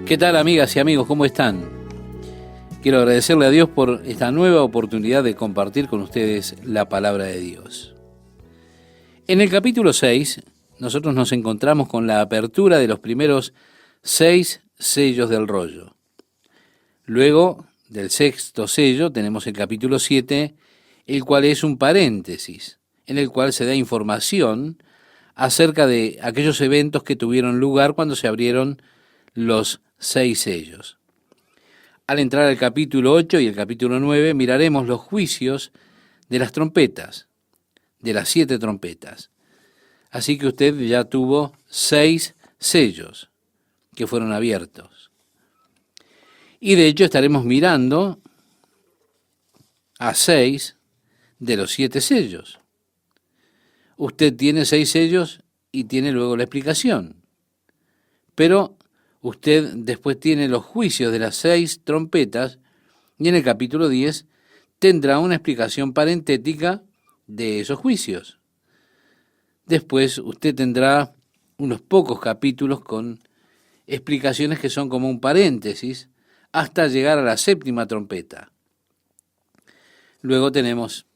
¿Qué tal, amigas y amigos? ¿Cómo están? Quiero agradecerle a Dios por esta nueva oportunidad de compartir con ustedes la palabra de Dios. En el capítulo 6, nosotros nos encontramos con la apertura de los primeros 6 sellos del rollo. Luego del sexto sello tenemos el capítulo 7, el cual es un paréntesis, en el cual se da información acerca de aquellos eventos que tuvieron lugar cuando se abrieron los 6 sellos. Al entrar al capítulo 8 y el capítulo 9 miraremos los juicios de las trompetas, de las 7 trompetas. Así que usted ya tuvo 6 sellos que fueron abiertos. Y de hecho estaremos mirando a 6 de los 7 sellos. Usted tiene 6 sellos y tiene luego la explicación. Pero usted después tiene los juicios de las 6 trompetas y en el capítulo 10 tendrá una explicación parentética de esos juicios. Después usted tendrá unos pocos capítulos con explicaciones que son como un paréntesis hasta llegar a la 7ª trompeta. Luego tenemos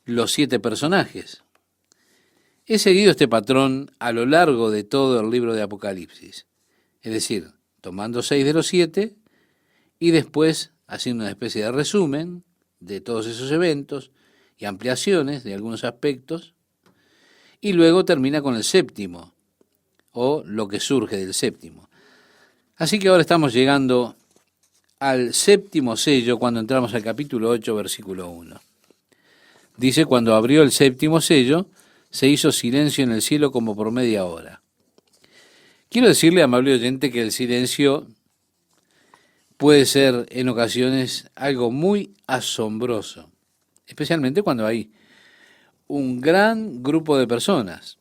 los 7 personajes. He seguido este patrón a lo largo de todo el libro de Apocalipsis. Es decir, tomando 6 de los 7 y después haciendo una especie de resumen de todos esos eventos y ampliaciones de algunos aspectos, y luego termina con el 7º, o lo que surge del 7º. Así que ahora estamos llegando al 7º sello cuando entramos al capítulo 8, versículo 1. Dice, cuando abrió el 7º sello, se hizo silencio en el cielo como por media hora. Quiero decirle, amable oyente, que el silencio puede ser en ocasiones algo muy asombroso, especialmente cuando hay un gran grupo de personas.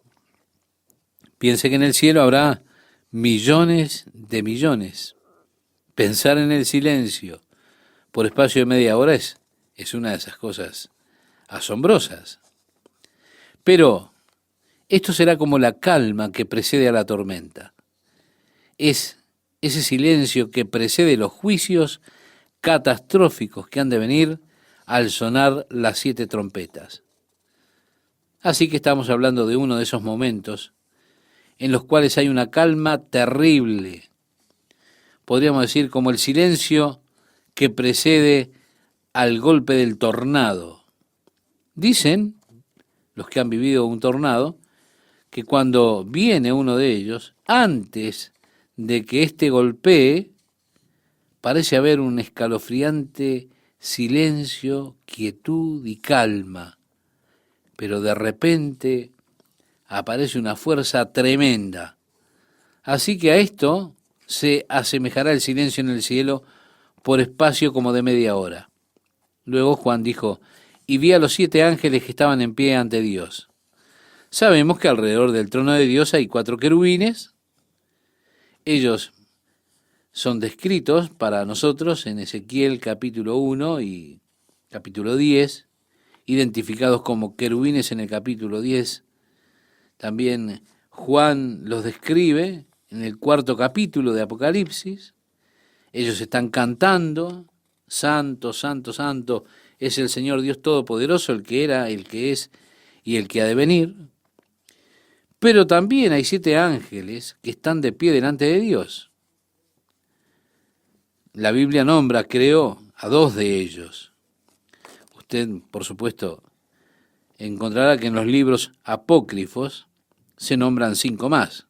Piense que en el cielo habrá millones de millones. Pensar en el silencio por espacio de media hora es una de esas cosas asombrosas. Pero esto será como la calma que precede a la tormenta. Es ese silencio que precede los juicios catastróficos que han de venir al sonar las 7 trompetas. Así que estamos hablando de uno de esos momentos en los cuales hay una calma terrible. Podríamos decir como el silencio que precede al golpe del tornado. Dicen los que han vivido un tornado que cuando viene uno de ellos, antes de que éste golpee, parece haber un escalofriante silencio, quietud y calma, pero de repente aparece una fuerza tremenda. Así que a esto se asemejará el silencio en el cielo por espacio como de media hora. Luego Juan dijo, y vi a los 7 ángeles que estaban en pie ante Dios. Sabemos que alrededor del trono de Dios hay 4 querubines. Ellos son descritos para nosotros en Ezequiel capítulo 1 y capítulo 10, identificados como querubines en el capítulo 10. También Juan los describe en el 4º capítulo de Apocalipsis. Ellos están cantando, santo, santo, santo, es el Señor Dios Todopoderoso, el que era, el que es y el que ha de venir. Pero también hay 7 ángeles que están de pie delante de Dios. La Biblia nombra, creo, a 2 de ellos. Usted, por supuesto, encontrará que en los libros apócrifos se nombran 5 más.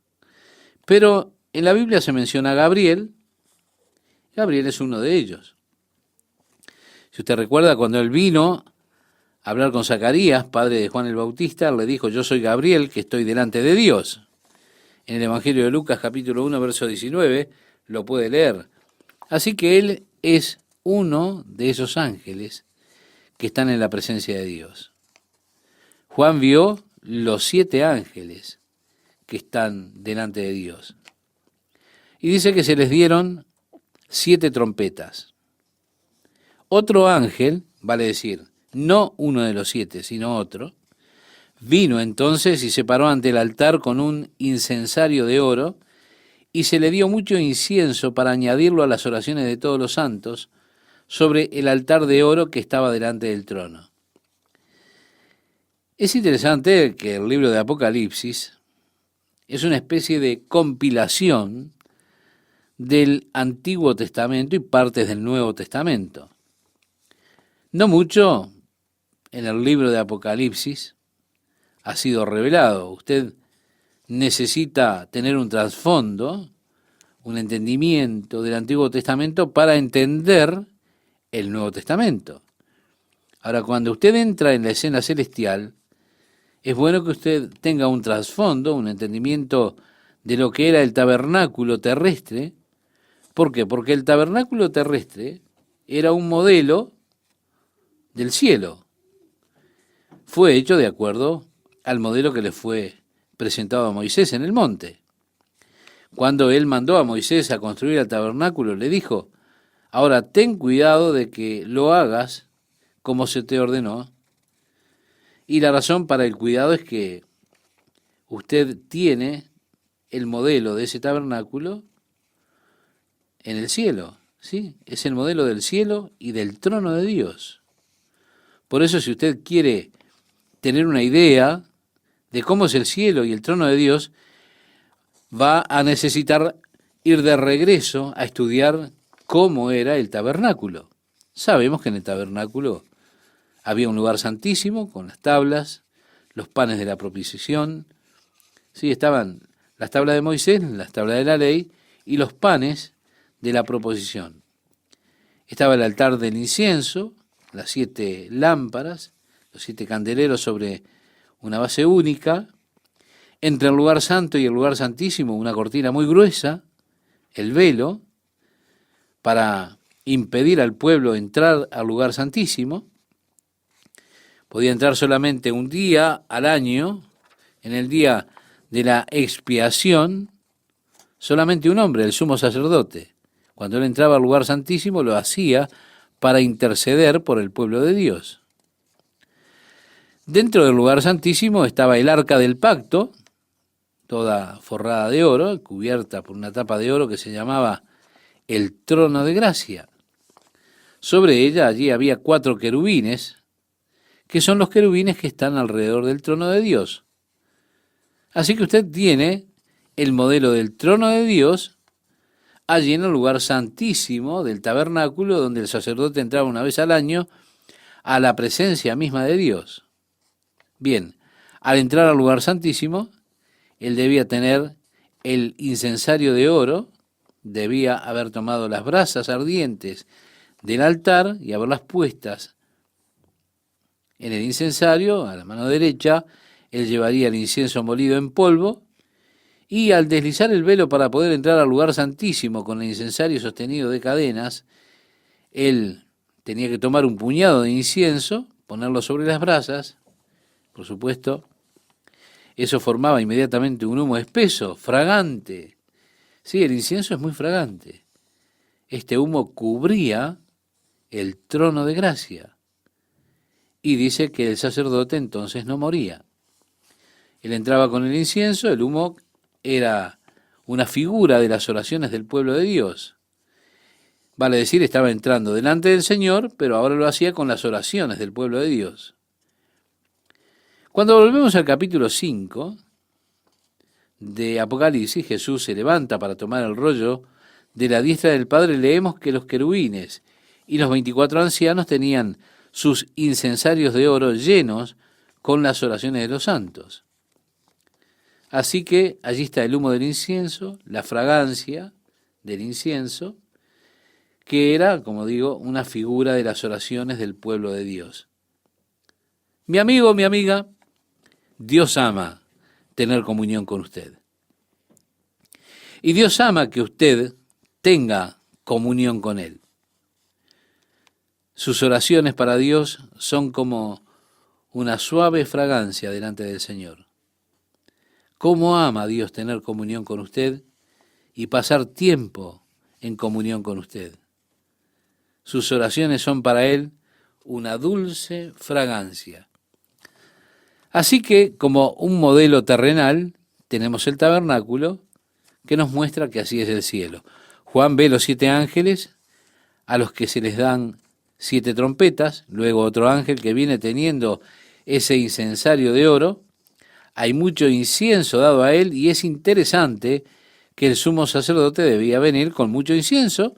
Pero en la Biblia se menciona a Gabriel. Gabriel es uno de ellos. Si usted recuerda, cuando él vino a hablar con Zacarías, padre de Juan el Bautista, le dijo, yo soy Gabriel, que estoy delante de Dios. En el Evangelio de Lucas, capítulo 1, verso 19, lo puede leer. Así que él es uno de esos ángeles que están en la presencia de Dios. Juan vio los 7 ángeles que están delante de Dios. Y dice que se les dieron 7 trompetas. Otro ángel, vale decir, no uno de los 7, sino otro, vino entonces y se paró ante el altar con un incensario de oro y se le dio mucho incienso para añadirlo a las oraciones de todos los santos sobre el altar de oro que estaba delante del trono. Es interesante que el libro de Apocalipsis es una especie de compilación del Antiguo Testamento y partes del Nuevo Testamento. No mucho en el libro de Apocalipsis ha sido revelado. Usted necesita tener un trasfondo, un entendimiento del Antiguo Testamento para entender el Nuevo Testamento. Ahora, cuando usted entra en la escena celestial, es bueno que usted tenga un trasfondo, un entendimiento de lo que era el tabernáculo terrestre. ¿Por qué? Porque el tabernáculo terrestre era un modelo del cielo. Fue hecho de acuerdo al modelo que le fue presentado a Moisés en el monte. Cuando él mandó a Moisés a construir el tabernáculo, le dijo: ahora ten cuidado de que lo hagas como se te ordenó. Y la razón para el cuidado es que usted tiene el modelo de ese tabernáculo en el cielo, ¿sí? Es el modelo del cielo y del trono de Dios. Por eso, si usted quiere tener una idea de cómo es el cielo y el trono de Dios, va a necesitar ir de regreso a estudiar cómo era el tabernáculo. Sabemos que en el tabernáculo había un lugar santísimo con las tablas, los panes de la propiciación. Sí, estaban las tablas de Moisés, las tablas de la ley y los panes de la proposición. Estaba el altar del incienso, las 7 lámparas, los 7 candeleros sobre una base única. Entre el lugar santo y el lugar santísimo, una cortina muy gruesa, el velo, para impedir al pueblo entrar al lugar santísimo. Podía entrar solamente un día al año, en el día de la expiación, solamente un hombre, el sumo sacerdote. Cuando él entraba al lugar santísimo, lo hacía para interceder por el pueblo de Dios. Dentro del lugar santísimo estaba el arca del pacto, toda forrada de oro, cubierta por una tapa de oro que se llamaba el trono de gracia. Sobre ella allí había 4 querubines, que son los querubines que están alrededor del trono de Dios. Así que usted tiene el modelo del trono de Dios allí en el lugar santísimo del tabernáculo, donde el sacerdote entraba una vez al año a la presencia misma de Dios. Bien, al entrar al lugar santísimo, él debía tener el incensario de oro, debía haber tomado las brasas ardientes del altar y haberlas puestas en el incensario, a la mano derecha. Él llevaría el incienso molido en polvo, y al deslizar el velo para poder entrar al lugar santísimo con el incensario sostenido de cadenas, él tenía que tomar un puñado de incienso, ponerlo sobre las brasas. Por supuesto, eso formaba inmediatamente un humo espeso, fragante. Sí, el incienso es muy fragante. Este humo cubría el trono de gracia. Y dice que el sacerdote entonces no moría. Él entraba con el incienso, el humo era una figura de las oraciones del pueblo de Dios. Vale decir, estaba entrando delante del Señor, pero ahora lo hacía con las oraciones del pueblo de Dios. Cuando volvemos al capítulo 5 de Apocalipsis, Jesús se levanta para tomar el rollo de la diestra del Padre. Leemos que los querubines y los 24 ancianos tenían sus incensarios de oro llenos con las oraciones de los santos. Así que allí está el humo del incienso, la fragancia del incienso, que era, como digo, una figura de las oraciones del pueblo de Dios. Mi amigo, mi amiga, Dios ama tener comunión con usted. Y Dios ama que usted tenga comunión con Él. Sus oraciones para Dios son como una suave fragancia delante del Señor. ¿Cómo ama a Dios tener comunión con usted y pasar tiempo en comunión con usted? Sus oraciones son para Él una dulce fragancia. Así que, como un modelo terrenal, tenemos el tabernáculo que nos muestra que así es el cielo. Juan ve los 7 ángeles a los que se les dan 7 trompetas, luego otro ángel que viene teniendo ese incensario de oro. Hay mucho incienso dado a él y es interesante que el sumo sacerdote debía venir con mucho incienso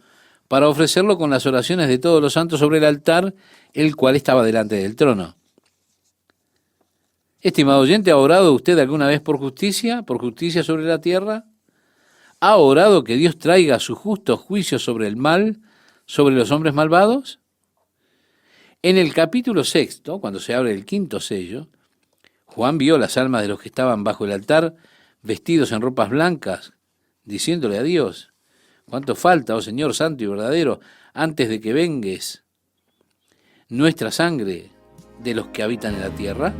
para ofrecerlo con las oraciones de todos los santos sobre el altar, el cual estaba delante del trono. Estimado oyente, ¿ha orado usted alguna vez por justicia sobre la tierra? ¿Ha orado que Dios traiga su justo juicio sobre el mal, sobre los hombres malvados? En el capítulo 6, cuando se abre el 5º sello, Juan vio las almas de los que estaban bajo el altar, vestidos en ropas blancas, diciéndole a Dios: ¿cuánto falta, oh Señor santo y verdadero, antes de que vengues nuestra sangre de los que habitan en la tierra?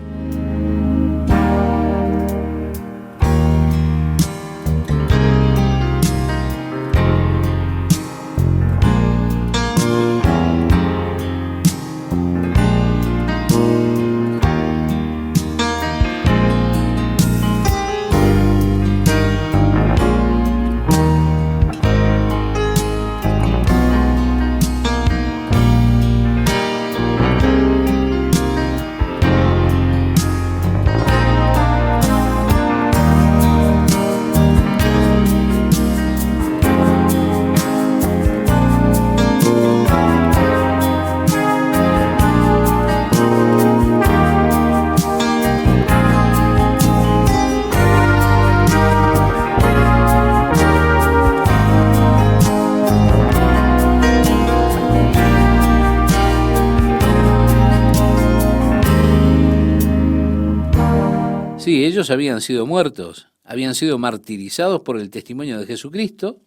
Sí, ellos habían sido muertos, habían sido martirizados por el testimonio de Jesucristo,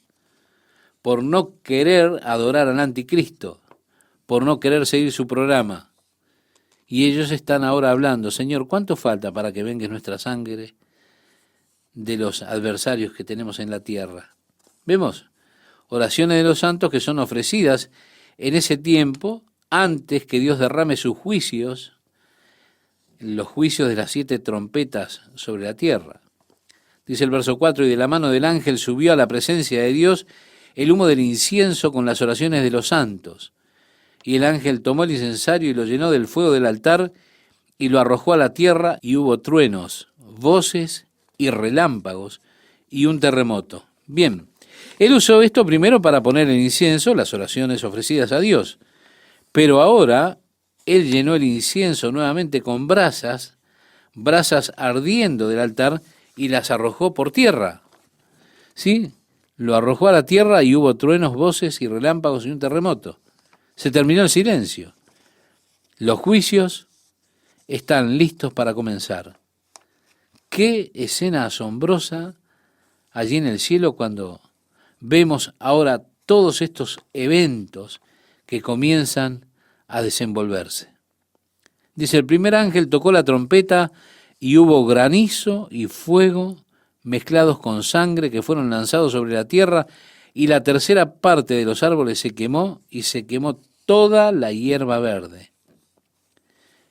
por no querer adorar al anticristo, por no querer seguir su programa. Y ellos están ahora hablando: Señor, ¿cuánto falta para que vengue nuestra sangre de los adversarios que tenemos en la tierra? Vemos oraciones de los santos que son ofrecidas en ese tiempo, antes que Dios derrame sus juicios, los juicios de las 7 trompetas sobre la tierra. Dice el verso 4: y de la mano del ángel subió a la presencia de Dios el humo del incienso con las oraciones de los santos. Y el ángel tomó el incensario y lo llenó del fuego del altar y lo arrojó a la tierra, y hubo truenos, voces y relámpagos y un terremoto. Bien, él usó esto primero para poner el incienso, las oraciones ofrecidas a Dios, pero ahora él llenó el incienso nuevamente con brasas ardiendo del altar, y las arrojó por tierra. ¿Sí? Lo arrojó a la tierra y hubo truenos, voces y relámpagos y un terremoto. Se terminó el silencio. Los juicios están listos para comenzar. Qué escena asombrosa allí en el cielo cuando vemos ahora todos estos eventos que comienzan a desenvolverse. Dice: el primer ángel tocó la trompeta y hubo granizo y fuego mezclados con sangre que fueron lanzados sobre la tierra, y la tercera parte de los árboles se quemó, y se quemó toda la hierba verde.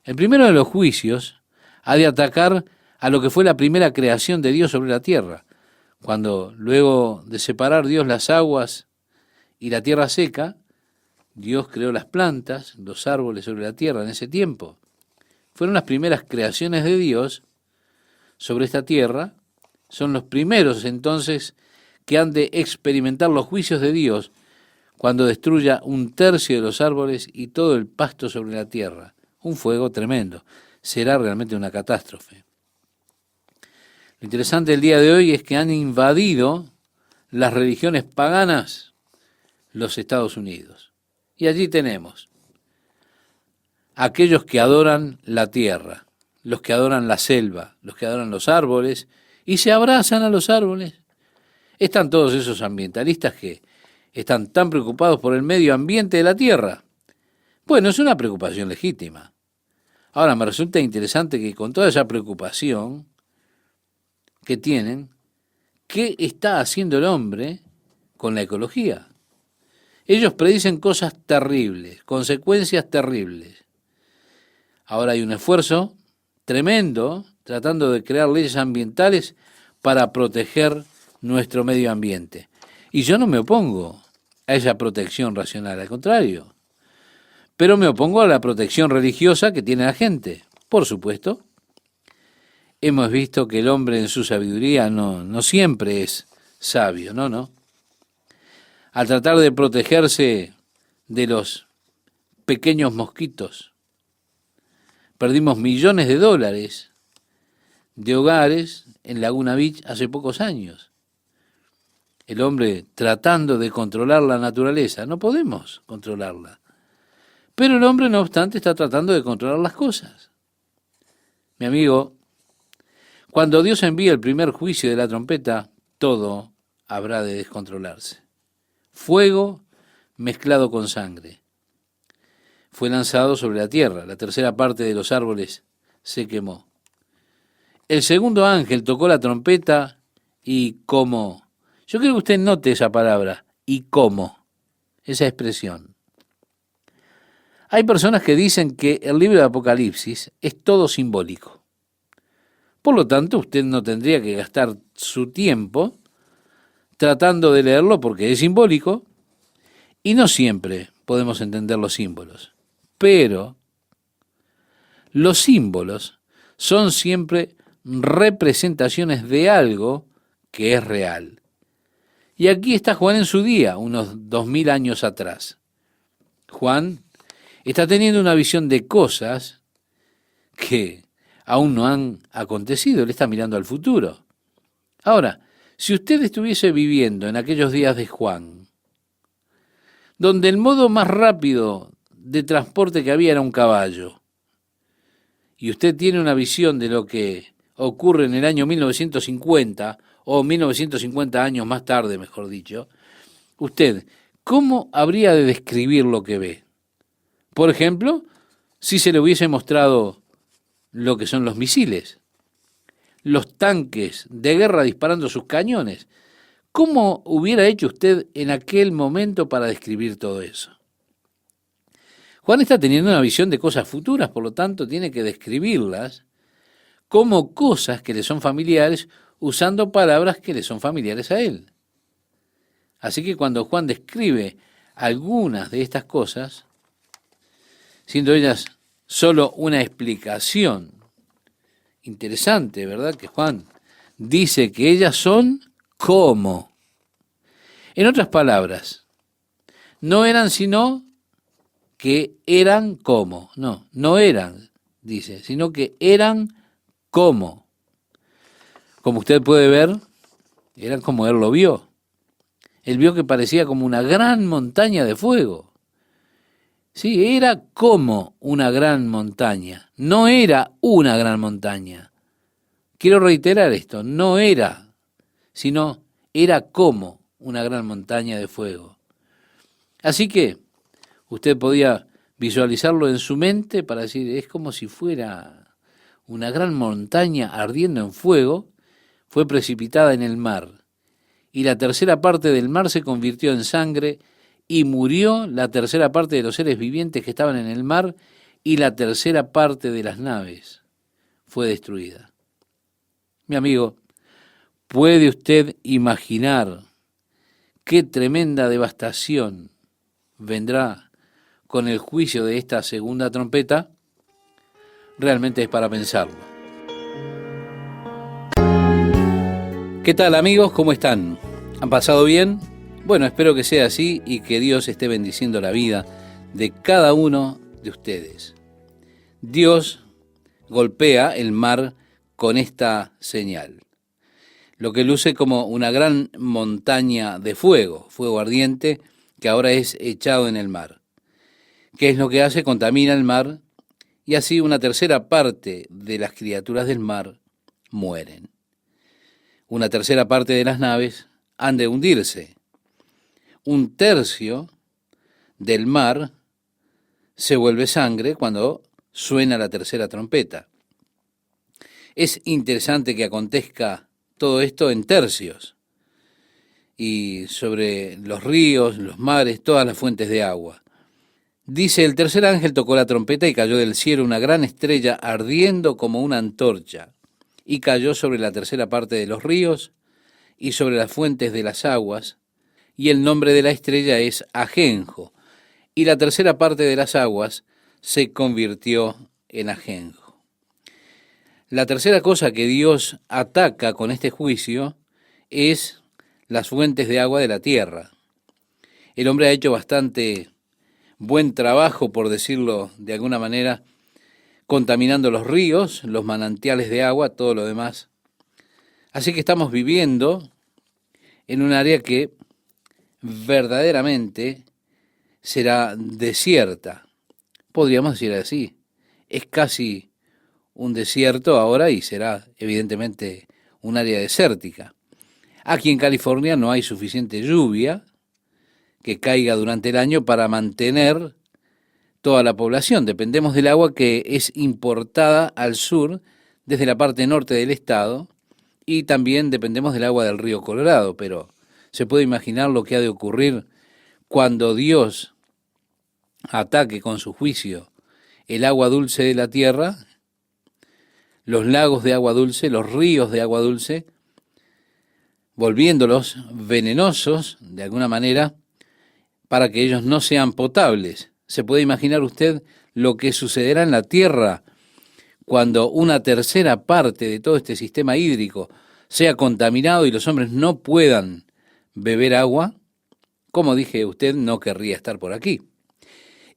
El primero de los juicios ha de atacar a lo que fue la primera creación de Dios sobre la tierra, cuando luego de separar Dios las aguas y la tierra seca, Dios creó las plantas, los árboles sobre la tierra en ese tiempo. Fueron las primeras creaciones de Dios sobre esta tierra. Son los primeros entonces que han de experimentar los juicios de Dios cuando destruya 1/3 de los árboles y todo el pasto sobre la tierra. Un fuego tremendo. Será realmente una catástrofe. Lo interesante del día de hoy es que han invadido las religiones paganas los Estados Unidos. Y allí tenemos aquellos que adoran la tierra, los que adoran la selva, los que adoran los árboles y se abrazan a los árboles. Están todos esos ambientalistas que están tan preocupados por el medio ambiente de la tierra. Bueno, es una preocupación legítima. Ahora, me resulta interesante que con toda esa preocupación que tienen, ¿qué está haciendo el hombre con la ecología? Ellos predicen cosas terribles, consecuencias terribles. Ahora hay un esfuerzo tremendo tratando de crear leyes ambientales para proteger nuestro medio ambiente. Y yo no me opongo a esa protección racional, al contrario. Pero me opongo a la protección religiosa que tiene la gente. Por supuesto, hemos visto que el hombre en su sabiduría no siempre es sabio, no. Al tratar de protegerse de los pequeños mosquitos, perdimos millones de dólares de hogares en Laguna Beach hace pocos años. El hombre tratando de controlar la naturaleza, no podemos controlarla. Pero el hombre, no obstante, está tratando de controlar las cosas. Mi amigo, cuando Dios envíe el primer juicio de la trompeta, todo habrá de descontrolarse. Fuego mezclado con sangre. Fue lanzado sobre la tierra, la tercera parte de los árboles se quemó. El segundo ángel tocó la trompeta y como. Yo quiero que usted note esa palabra, y como, esa expresión. Hay personas que dicen que el libro de Apocalipsis es todo simbólico. Por lo tanto, usted no tendría que gastar su tiempo tratando de leerlo porque es simbólico y no siempre podemos entender los símbolos. Pero los símbolos son siempre representaciones de algo que es real. Y aquí está Juan en su día, unos 2000 años atrás. Juan está teniendo una visión de cosas que aún no han acontecido. Él está mirando al futuro. Ahora, si usted estuviese viviendo en aquellos días de Juan, donde el modo más rápido de transporte que había era un caballo, y usted tiene una visión de lo que ocurre en el año 1950, o 1950 años más tarde, mejor dicho, usted, ¿cómo habría de describir lo que ve? Por ejemplo, si se le hubiese mostrado lo que son los misiles, los tanques de guerra disparando sus cañones, ¿cómo hubiera hecho usted en aquel momento para describir todo eso? Juan está teniendo una visión de cosas futuras, por lo tanto tiene que describirlas como cosas que le son familiares, usando palabras que le son familiares a él. Así que cuando Juan describe algunas de estas cosas, siendo ellas solo una explicación interesante, ¿verdad? Que Juan dice que ellas son como. En otras palabras, no eran sino que eran como. No eran, dice, sino que eran como. Como usted puede ver, eran como él lo vio. Él vio que parecía como una gran montaña de fuego. Sí, era como una gran montaña, no era una gran montaña. Quiero reiterar esto, no era, sino era como una gran montaña de fuego. Así que usted podía visualizarlo en su mente para decir, es como si fuera una gran montaña ardiendo en fuego, fue precipitada en el mar, y la tercera parte del mar se convirtió en sangre, y murió la tercera parte de los seres vivientes que estaban en el mar, y la tercera parte de las naves fue destruida. Mi amigo, ¿puede usted imaginar qué tremenda devastación vendrá con el juicio de esta segunda trompeta? Realmente es para pensarlo. ¿Qué tal, amigos? ¿Cómo están? ¿Han pasado bien? Bueno, espero que sea así y que Dios esté bendiciendo la vida de cada uno de ustedes. Dios golpea el mar con esta señal, lo que luce como una gran montaña de fuego, fuego ardiente, que ahora es echado en el mar. ¿Qué es lo que hace? Contamina el mar y así una tercera parte de las criaturas del mar mueren. Una tercera parte de las naves han de hundirse. Un tercio del mar se vuelve sangre cuando suena la tercera trompeta. Es interesante que acontezca todo esto en tercios y sobre los ríos, los mares, todas las fuentes de agua. Dice, el tercer ángel tocó la trompeta y cayó del cielo una gran estrella ardiendo como una antorcha, y cayó sobre la tercera parte de los ríos y sobre las fuentes de las aguas, y el nombre de la estrella es ajenjo, y la tercera parte de las aguas se convirtió en ajenjo. La tercera cosa que Dios ataca con este juicio es las fuentes de agua de la tierra. El hombre ha hecho bastante buen trabajo, por decirlo de alguna manera, contaminando los ríos, los manantiales de agua, todo lo demás. Así que estamos viviendo en un área que verdaderamente será desierta. Podríamos decir así. Es casi un desierto ahora y será evidentemente un área desértica. Aquí en California no hay suficiente lluvia que caiga durante el año para mantener toda la población. Dependemos del agua que es importada al sur desde la parte norte del estado y también dependemos del agua del río Colorado, pero se puede imaginar lo que ha de ocurrir cuando Dios ataque con su juicio el agua dulce de la tierra, los lagos de agua dulce, los ríos de agua dulce, volviéndolos venenosos de alguna manera para que ellos no sean potables. ¿Se puede imaginar usted lo que sucederá en la tierra cuando una tercera parte de todo este sistema hídrico sea contaminado y los hombres no puedan beber agua? Como dije, usted no querría estar por aquí.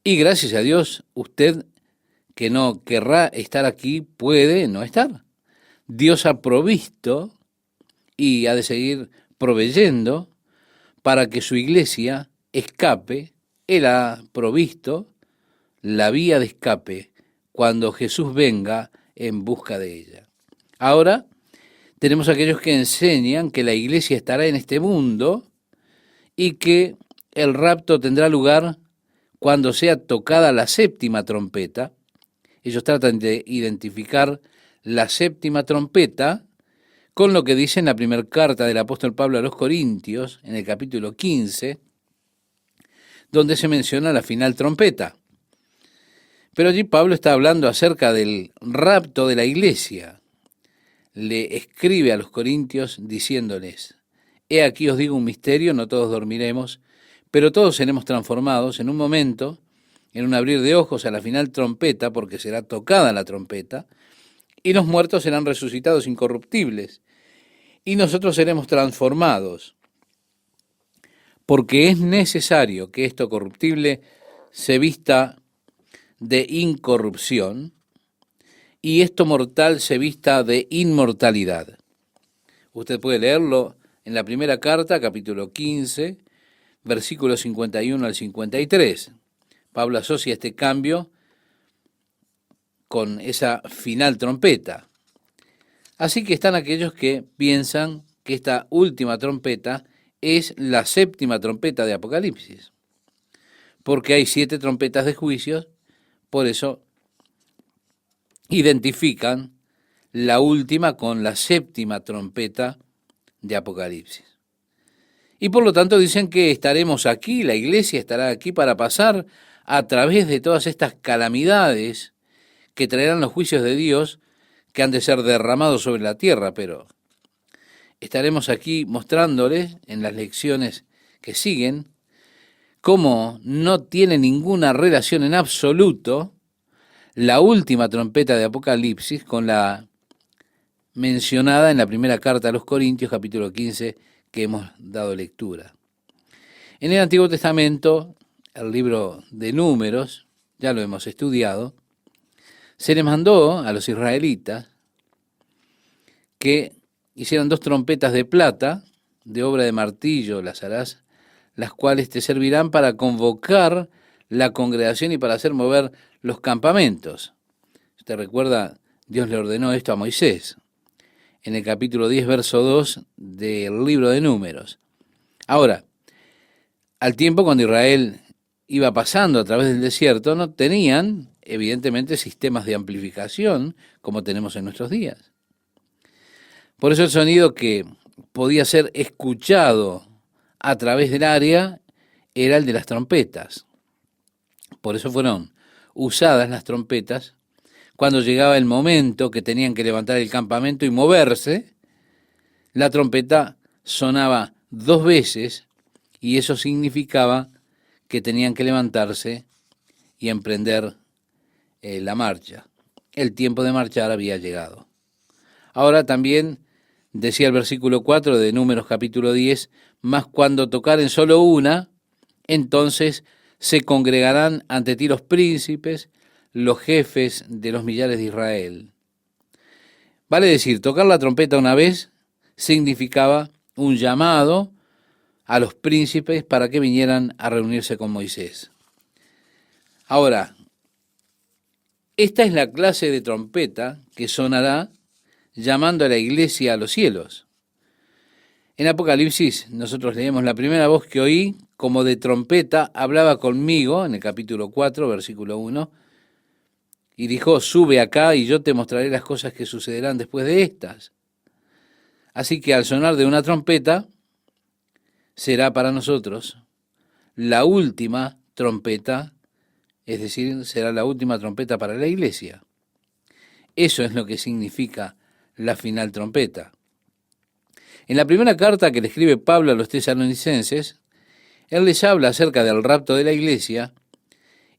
Y gracias a Dios, usted que no querrá estar aquí puede no estar. Dios ha provisto y ha de seguir proveyendo para que su iglesia escape. Él ha provisto la vía de escape cuando Jesús venga en busca de ella. Ahora tenemos aquellos que enseñan que la iglesia estará en este mundo y que el rapto tendrá lugar cuando sea tocada la séptima trompeta. Ellos tratan de identificar la séptima trompeta con lo que dice en la primera carta del apóstol Pablo a los Corintios, en el capítulo 15, donde se menciona la final trompeta. Pero allí Pablo está hablando acerca del rapto de la iglesia. Le escribe a los Corintios diciéndoles: he aquí os digo un misterio, no todos dormiremos, pero todos seremos transformados en un momento, en un abrir de ojos, a la final trompeta, porque será tocada la trompeta, y los muertos serán resucitados incorruptibles, y nosotros seremos transformados, porque es necesario que esto corruptible se vista de incorrupción, y esto mortal se vista de inmortalidad. Usted puede leerlo en la primera carta, capítulo 15, versículos 51 al 53. Pablo asocia este cambio con esa final trompeta. Así que están aquellos que piensan que esta última trompeta es la séptima trompeta de Apocalipsis, porque hay 7 trompetas de juicios, por eso identifican la última con la séptima trompeta de Apocalipsis. Y por lo tanto dicen que estaremos aquí, la iglesia estará aquí para pasar a través de todas estas calamidades que traerán los juicios de Dios que han de ser derramados sobre la tierra, pero estaremos aquí mostrándoles en las lecciones que siguen cómo no tiene ninguna relación en absoluto la última trompeta de Apocalipsis con la mencionada en la primera carta a los Corintios, capítulo 15, que hemos dado lectura. En el Antiguo Testamento, el libro de Números, ya lo hemos estudiado, se les mandó a los israelitas que hicieran 2 trompetas de plata, de obra de martillo las harás, las cuales te servirán para convocar la congregación y para hacer mover los campamentos. Usted recuerda, Dios le ordenó esto a Moisés, en el capítulo 10, verso 2 del libro de Números. Ahora, al tiempo cuando Israel iba pasando a través del desierto, no tenían, evidentemente, sistemas de amplificación como tenemos en nuestros días. Por eso el sonido que podía ser escuchado a través del área era el de las trompetas. Por eso fueron usadas las trompetas cuando llegaba el momento que tenían que levantar el campamento y moverse. La trompeta sonaba 2 veces y eso significaba que tenían que levantarse y emprender la marcha. El tiempo de marchar había llegado. Ahora también decía el versículo 4 de Números capítulo 10, mas cuando tocaren solo una, entonces se congregarán ante ti los príncipes, los jefes de los millares de Israel. Vale decir, tocar la trompeta una vez significaba un llamado a los príncipes para que vinieran a reunirse con Moisés. Ahora, esta es la clase de trompeta que sonará llamando a la iglesia a los cielos. En Apocalipsis nosotros leemos: la primera voz que oí, como de trompeta, hablaba conmigo, en el capítulo 4, versículo 1, y dijo: sube acá y yo te mostraré las cosas que sucederán después de estas. Así que al sonar de una trompeta, será para nosotros la última trompeta, es decir, será la última trompeta para la iglesia. Eso es lo que significa la final trompeta. En la primera carta que le escribe Pablo a los tesalonicenses, él les habla acerca del rapto de la iglesia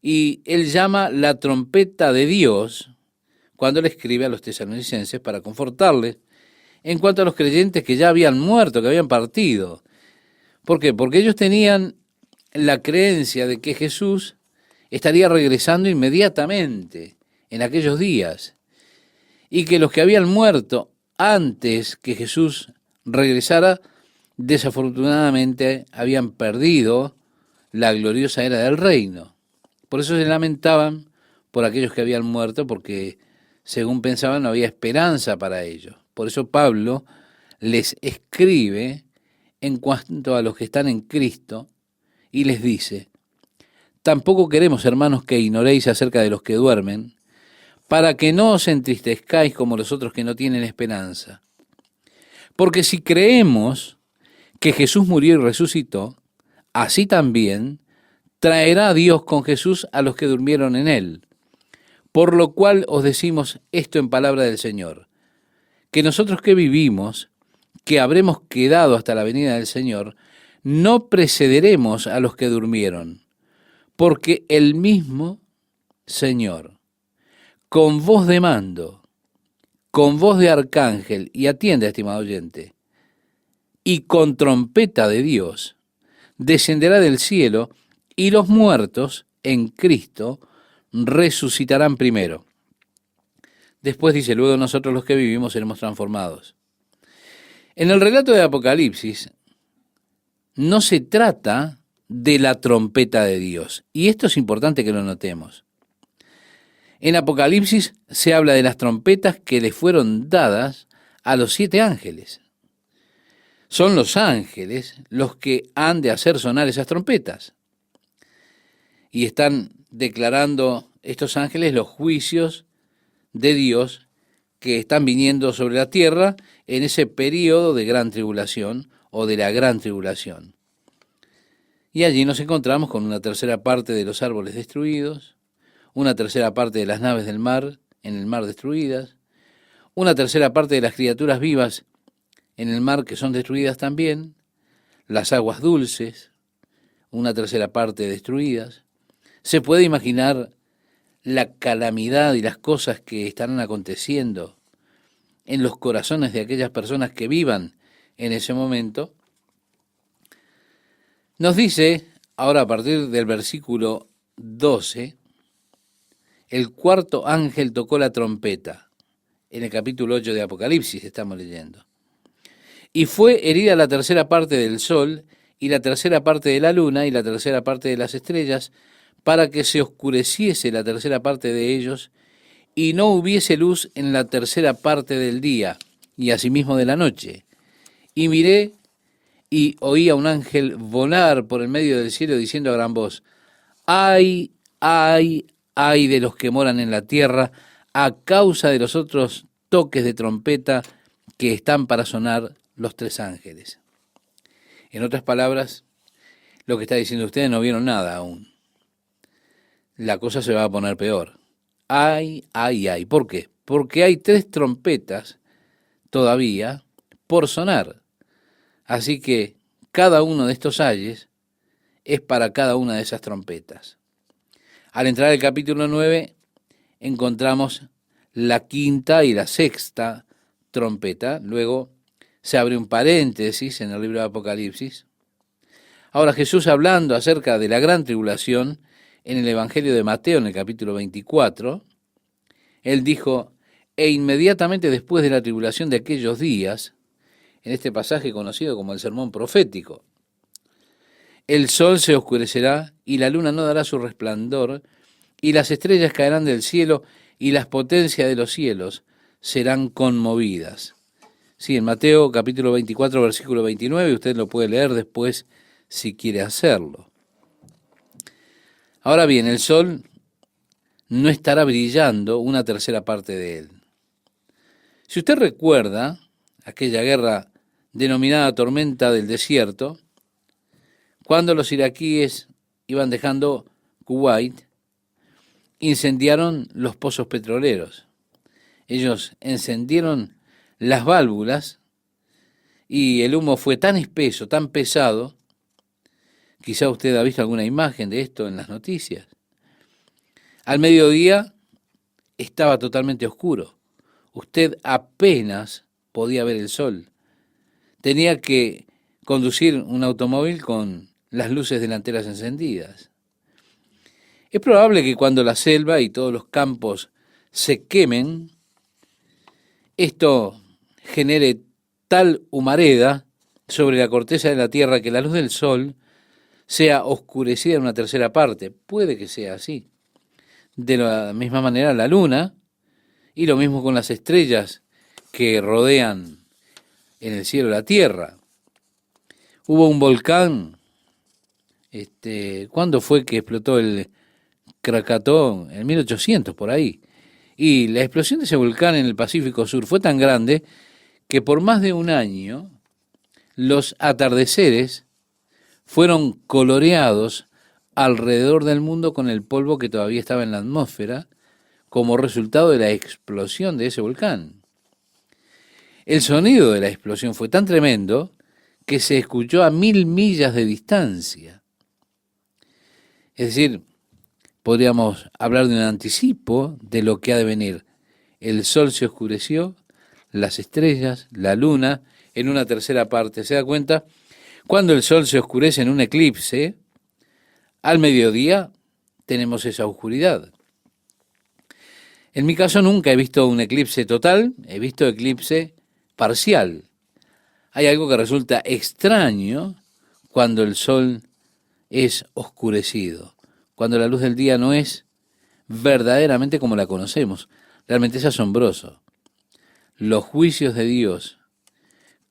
y él llama la trompeta de Dios cuando le escribe a los tesalonicenses para confortarles en cuanto a los creyentes que ya habían muerto, que habían partido. ¿Por qué? Porque ellos tenían la creencia de que Jesús estaría regresando inmediatamente en aquellos días y que los que habían muerto antes que Jesús regresara, desafortunadamente habían perdido la gloriosa era del reino. Por eso se lamentaban por aquellos que habían muerto, porque según pensaban no había esperanza para ellos. Por eso Pablo les escribe en cuanto a los que están en Cristo y les dice: tampoco queremos, hermanos, que ignoréis acerca de los que duermen, para que no os entristezcáis como los otros que no tienen esperanza. Porque si creemos que Jesús murió y resucitó, así también traerá Dios con Jesús a los que durmieron en él. Por lo cual os decimos esto en palabra del Señor, que nosotros que vivimos, que habremos quedado hasta la venida del Señor, no precederemos a los que durmieron, porque el mismo Señor, con voz de mando, con voz de arcángel, y atiende, estimado oyente, y con trompeta de Dios, descenderá del cielo, y los muertos en Cristo resucitarán primero. Después dice: luego nosotros los que vivimos seremos transformados. En el relato de Apocalipsis no se trata de la trompeta de Dios, y esto es importante que lo notemos. En Apocalipsis se habla de las trompetas que le fueron dadas a los 7 ángeles. Son los ángeles los que han de hacer sonar esas trompetas. Y están declarando estos ángeles los juicios de Dios que están viniendo sobre la tierra en ese periodo de gran tribulación o de la gran tribulación. Y allí nos encontramos con una tercera parte de los árboles destruidos, una tercera parte de las naves del mar, en el mar destruidas, una tercera parte de las criaturas vivas en el mar que son destruidas también, las aguas dulces, una tercera parte destruidas. Se puede imaginar la calamidad y las cosas que estarán aconteciendo en los corazones de aquellas personas que vivan en ese momento. Nos dice, ahora a partir del versículo 12, el cuarto ángel tocó la trompeta. En el capítulo 8 de Apocalipsis estamos leyendo. Y fue herida la tercera parte del sol, y la tercera parte de la luna, y la tercera parte de las estrellas, para que se oscureciese la tercera parte de ellos, y no hubiese luz en la tercera parte del día, y asimismo de la noche. Y miré, y oí a un ángel volar por el medio del cielo, diciendo a gran voz: ¡ay, ay, ay de los que moran en la tierra, a causa de los otros toques de trompeta que están para sonar los 3 ángeles! En otras palabras, lo que está diciendo: ustedes no vieron nada aún. La cosa se va a poner peor. ¡Ay, ay, ay! ¿Por qué? Porque hay 3 trompetas todavía por sonar. Así que cada uno de estos ayes es para cada una de esas trompetas. Al entrar al capítulo 9, encontramos la quinta y la sexta trompeta. Luego se abre un paréntesis en el libro de Apocalipsis. Ahora Jesús, hablando acerca de la gran tribulación en el Evangelio de Mateo, en el capítulo 24, él dijo: e inmediatamente después de la tribulación de aquellos días, en este pasaje conocido como el sermón profético, el sol se oscurecerá y la luna no dará su resplandor, y las estrellas caerán del cielo, y las potencias de los cielos serán conmovidas. Sí, en Mateo capítulo 24, versículo 29, usted lo puede leer después si quiere hacerlo. Ahora bien, el sol no estará brillando una tercera parte de él. Si usted recuerda aquella guerra denominada tormenta del desierto, cuando los iraquíes iban dejando Kuwait, incendiaron los pozos petroleros. Ellos encendieron las válvulas y el humo fue tan espeso, tan pesado, quizá usted ha visto alguna imagen de esto en las noticias. Al mediodía estaba totalmente oscuro. Usted apenas podía ver el sol. Tenía que conducir un automóvil con las luces delanteras encendidas. Es probable que cuando la selva y todos los campos se quemen, esto genere tal humareda sobre la corteza de la tierra que la luz del sol sea oscurecida en una tercera parte. Puede que sea así. De la misma manera la luna, y lo mismo con las estrellas que rodean en el cielo la tierra. Hubo un volcán, ¿cuándo fue que explotó el Krakatoa? En 1800, por ahí. Y la explosión de ese volcán en el Pacífico Sur fue tan grande que por más de un año los atardeceres fueron coloreados alrededor del mundo con el polvo que todavía estaba en la atmósfera como resultado de la explosión de ese volcán. El sonido de la explosión fue tan tremendo que se escuchó a 1000 millas de distancia. Es decir, podríamos hablar de un anticipo de lo que ha de venir. El sol se oscureció, las estrellas, la luna, en una tercera parte. ¿Se da cuenta? Cuando el sol se oscurece en un eclipse, al mediodía tenemos esa oscuridad. En mi caso nunca he visto un eclipse total, he visto eclipse parcial. Hay algo que resulta extraño cuando el sol es oscurecido, cuando la luz del día no es verdaderamente como la conocemos. Realmente es asombroso. Los juicios de Dios,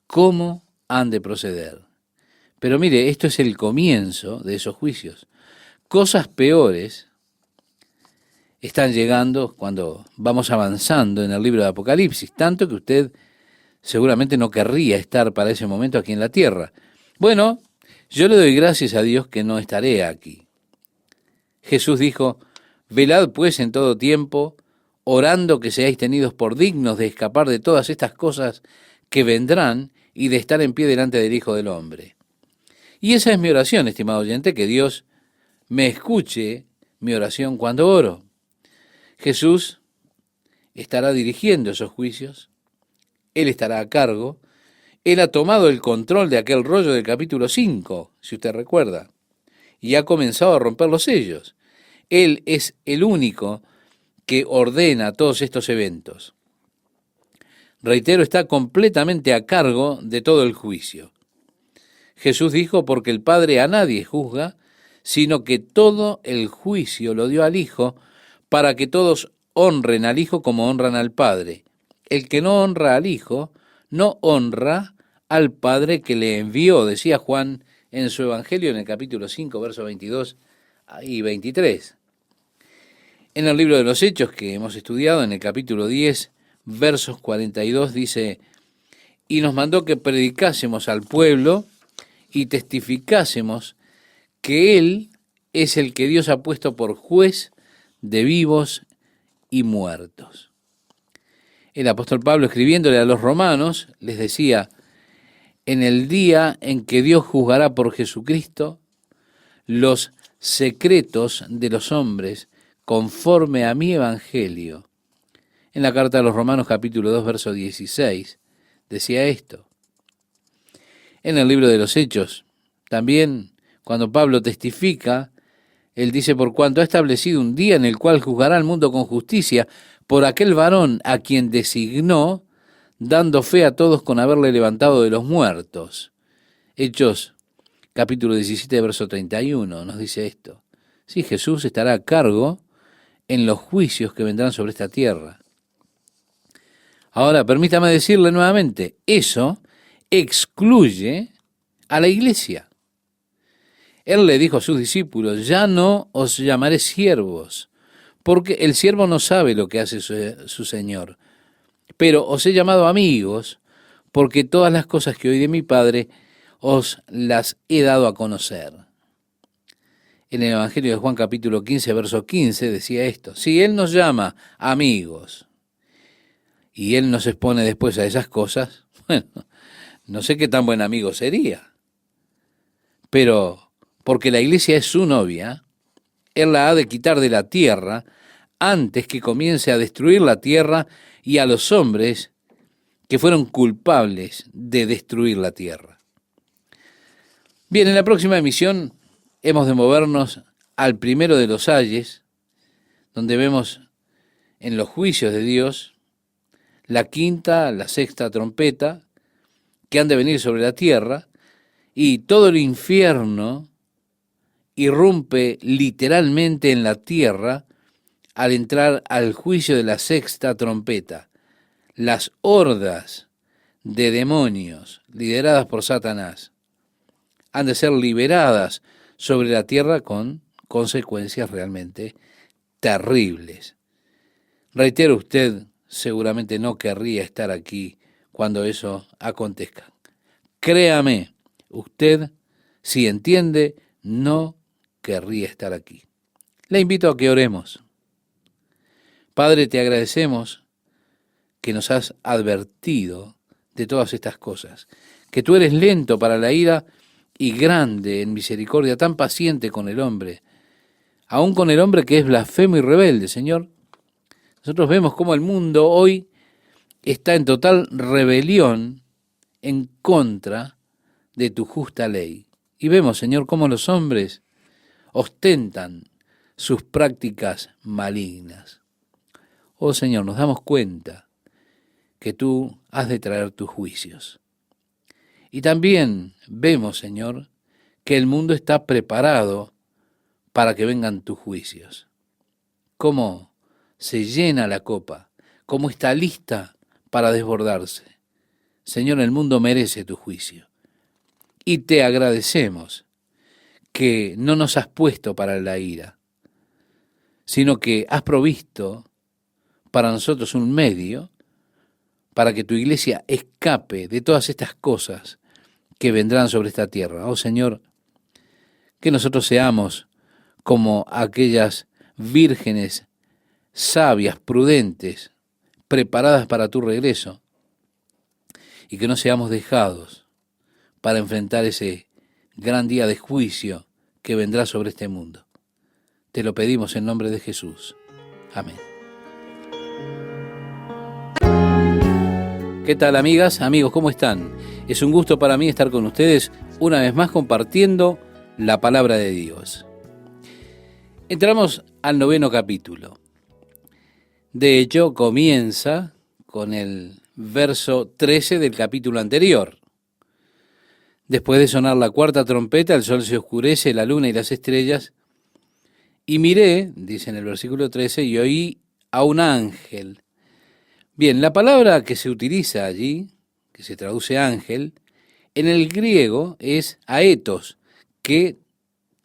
¿cómo han de proceder? Pero mire, esto es el comienzo de esos juicios. Cosas peores están llegando cuando vamos avanzando en el libro de Apocalipsis, tanto que usted seguramente no querría estar para ese momento aquí en la tierra. Bueno, yo le doy gracias a Dios que no estaré aquí. Jesús dijo: velad pues en todo tiempo, orando que seáis tenidos por dignos de escapar de todas estas cosas que vendrán y de estar en pie delante del Hijo del Hombre. Y esa es mi oración, estimado oyente, que Dios me escuche mi oración cuando oro. Jesús estará dirigiendo esos juicios, Él estará a cargo, Él ha tomado el control de aquel rollo del capítulo 5, si usted recuerda, y ha comenzado a romper los sellos. Él es el único que ordena todos estos eventos. Reitero, está completamente a cargo de todo el juicio. Jesús dijo: porque el Padre a nadie juzga, sino que todo el juicio lo dio al Hijo, para que todos honren al Hijo como honran al Padre. El que no honra al Hijo, no honra al Padre que le envió, decía Juan en su Evangelio en el capítulo 5, versos 22 y 23. En el libro de los Hechos que hemos estudiado, en el capítulo 10, versos 42, dice: y nos mandó que predicásemos al pueblo y testificásemos que Él es el que Dios ha puesto por juez de vivos y muertos. El apóstol Pablo, escribiéndole a los romanos, les decía en el día en que Dios juzgará por Jesucristo los secretos de los hombres conforme a mi evangelio. En la carta a los Romanos capítulo 2, verso 16, decía esto. En el libro de los Hechos, también cuando Pablo testifica, él dice, por cuanto ha establecido un día en el cual juzgará al mundo con justicia por aquel varón a quien designó, dando fe a todos con haberle levantado de los muertos. Hechos capítulo 17, verso 31, nos dice esto. Sí, Jesús estará a cargo en los juicios que vendrán sobre esta tierra. Ahora, permítame decirle nuevamente, eso excluye a la iglesia. Él le dijo a sus discípulos, ya no os llamaré siervos, porque el siervo no sabe lo que hace su señor, pero os he llamado amigos, porque todas las cosas que oí de mi Padre os las he dado a conocer. En el Evangelio de Juan capítulo 15, verso 15 decía esto, si Él nos llama amigos y Él nos expone después a esas cosas, bueno, no sé qué tan buen amigo sería, pero porque la iglesia es su novia, Él la ha de quitar de la tierra antes que comience a destruir la tierra y a los hombres que fueron culpables de destruir la tierra. Bien, en la próxima emisión hemos de movernos al primero de los ayes, donde vemos en los juicios de Dios la quinta, la sexta trompeta que han de venir sobre la tierra, y todo el infierno irrumpe literalmente en la tierra al entrar al juicio de la sexta trompeta. Las hordas de demonios lideradas por Satanás han de ser liberadas sobre la tierra con consecuencias realmente terribles. Reitero, usted seguramente no querría estar aquí cuando eso acontezca. Créame, usted, si entiende, no querría estar aquí. Le invito a que oremos. Padre, te agradecemos que nos has advertido de todas estas cosas, que tú eres lento para la ira y grande en misericordia, tan paciente con el hombre, aun con el hombre que es blasfemo y rebelde, Señor. Nosotros vemos cómo el mundo hoy está en total rebelión en contra de tu justa ley. Y vemos, Señor, cómo los hombres ostentan sus prácticas malignas. Oh, Señor, nos damos cuenta que tú has de traer tus juicios. Y también vemos, Señor, que el mundo está preparado para que vengan tus juicios. Cómo se llena la copa, cómo está lista para desbordarse. Señor, el mundo merece tu juicio. Y te agradecemos que no nos has puesto para la ira, sino que has provisto para nosotros un medio para que tu iglesia escape de todas estas cosas que vendrán sobre esta tierra. Oh Señor, que nosotros seamos como aquellas vírgenes sabias, prudentes, preparadas para tu regreso, y que no seamos dejados para enfrentar ese gran día de juicio que vendrá sobre este mundo. Te lo pedimos en nombre de Jesús. Amén. ¿Qué tal, amigas, amigos? ¿Cómo están? Es un gusto para mí estar con ustedes una vez más compartiendo la palabra de Dios. Entramos al 9º capítulo. De hecho, comienza con el verso 13 del capítulo anterior. Después de sonar la cuarta trompeta, el sol se oscurece, la luna y las estrellas. Y miré, dice en el versículo 13, y oí a un ángel. Bien, la palabra que se utiliza allí, que se traduce ángel, en el griego es aetos, que